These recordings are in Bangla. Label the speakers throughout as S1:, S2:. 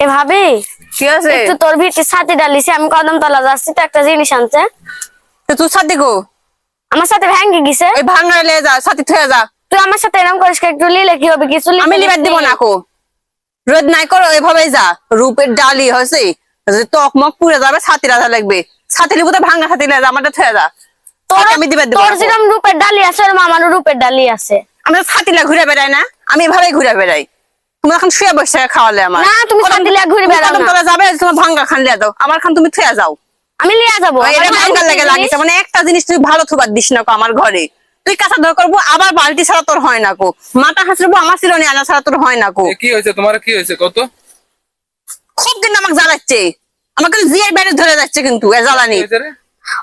S1: এ ভাবি
S2: কি আছে?
S1: একটু তোর ভিটি ছাতি ডালিছি, আমি কদমতলা যাচ্ছি তো একটা জিনিস আনতে।
S2: তো তুই সাথে গো
S1: আমার সাথে ভেঙে গেছে।
S2: ওই ভাঙা লে যা সাথে থয়ে যা।
S1: তুই আমার সাথে এরকম করিস, একটু লিলে কি হবে? কিছু
S2: আমি লিবার দিব না কো। রোদ নাই করো এভাবেই যা। রূপের ডালি হয়েছে তকমক পুড়ে যাবে, ছাতি রাজা লাগবে। ছাতি লিবো তো ভাঙা ছাতি লে যা, আমারটা থয়ে যা।
S1: তোর
S2: আমি দিবার দিব
S1: তোর
S2: না কো।
S1: যেরকম রূপের ডালি আছে ওর আমারও রূপের ডালি আছে।
S2: আমরা ছাতি লে ঘুরে বেড়াই না, আমি এভাবেই ঘুরে বেড়াই। তুমি এখন শুয়ে বসে খাওয়ালে আমার।
S1: না, তুমি ছাতি লিয়ে ঘুরে বেড়াও না।
S2: কদমতলা যাবে, তোমার ভাঙা খান লিয়া দাও, আমার খান তুমি থয়ে যাও।
S1: আমি লিয়ে যাবো।
S2: এটা
S1: আমার
S2: ভাঙা
S1: ভাঙছে
S2: লাগে
S1: জিনিস।
S2: লাগিছে, মানে একটা জিনিস তুই ভালো থুবার দিস না কো আমার ঘরে। তুই কাঁচা ধর করবো, আবার বালতি ছাড়া তোর হয় না কো। মাথা হাসড়বো, আমার চিরনি আনা ছাড়া তোর হয় না কো।
S3: কি হয়েছে তোমার? কি হয়েছে কত?
S2: খুব কিন্তু আমাকে জ্বালাচ্ছে, আমাকে জিয়ের বাইরে ধরে যাচ্ছে কিন্তু এ জ্বালানি।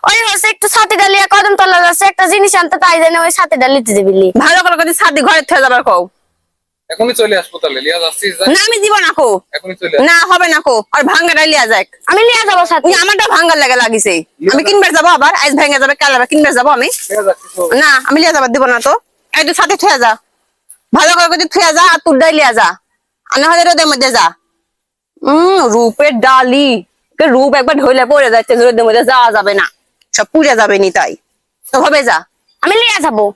S1: ওই হচ্ছে একটু ছাতি ডালিয়া কদমতলা যাচ্ছে একটা জিনিস আনতে, তাই জানি ওই ছাতি ডালিতে দিবিলি।
S2: ভালো করে যদি ছাদি ঘরে থয়ে যাবার কও।
S3: এখনই চলে আসবো তাহলে, লিয়া যাচ্ছিস? যা,
S2: না আমি দিব না কো।
S3: এখনই চলে আস।
S2: না হবে না কো, আর ভাঙ্গাটা লিয়া যাক।
S1: আমি লিয়ে যাবো ছাতি।
S2: তুই আমারটা ভাঙ্গার লাগে লাগিছে। আমি কিনবার যাবো, আবার আজ ভেঙে যাবে, কাল আবার কিনবার যাবো আমি।
S3: লিয়া যাচ্ছিস তো?
S2: না আমি লিয়া যাবার দিব না তো। এই তুই সাথে থুয়ে যা, ভালো করে যদি থুয়ে যা, আর তোর ডাই লিয়া যা। আমি হলে রোদের মধ্যে যা। রূপের ডালি, রূপ একবার ঢইলে পড়ে যাচ্ছে, রোদের মধ্যে যাওয়া যাবে না, সব পুড়ে যাবে নি, তাই তো হবে যা।
S1: আমি লিয়ে যাবো।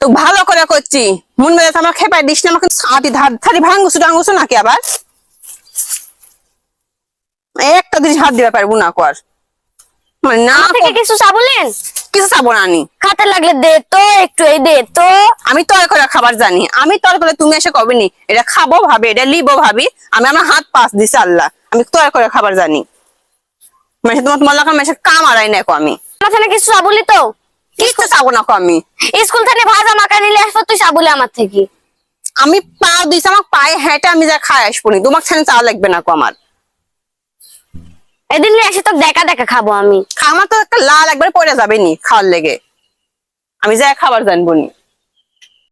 S2: তো ভালো করে করছি, মন মেজাজ আমার খেপাই দিস না, আমাকে ছাতি ধারি ভাঙ্গুসু টাঙ্গুসু নাকি আবার। একটা জিনিস হাত দিতে পারবো না কর, মানে না
S1: আমার থেকে কিছু চাবলেন?
S2: কিছু চাবো না আমি।
S1: খাতে লাগলে দে তো, একটু এই দে তো।
S2: আমি তর করে খাবার জানি, আমি তর করে, তুমি এসে কবে নি এটা খাবো ভাবি, এটা লিবো ভাবি। আমি আমার হাত পাস দিছি আল্লাহ, আমি তর করে খাবার জানি। মানে তোমার লাগা মেসে কাম আড়াই না কো আমি।
S1: আমার থেকে কিছু চাবলি তো?
S2: কিচ্ছু চাবো না কো আমি।
S1: স্কুল থেকে ভাজা মাকা নিলে আসবো, তুই চাবলি আমার থেকে।
S2: আমি পা দিছি, আমার পায়ে হেঁটে আমি যা খাই আসবো নি, তোমার ছানে চাওয়া লাগবে না কো আমার।
S1: এদিন নিয়ে আসি তো দেখা দেখা খাবো আমি।
S2: আমার তো একটা লাল একবার পড়ে যাবে নি খাওয়ার লেগে, আমি যা খাবার জানবো নি।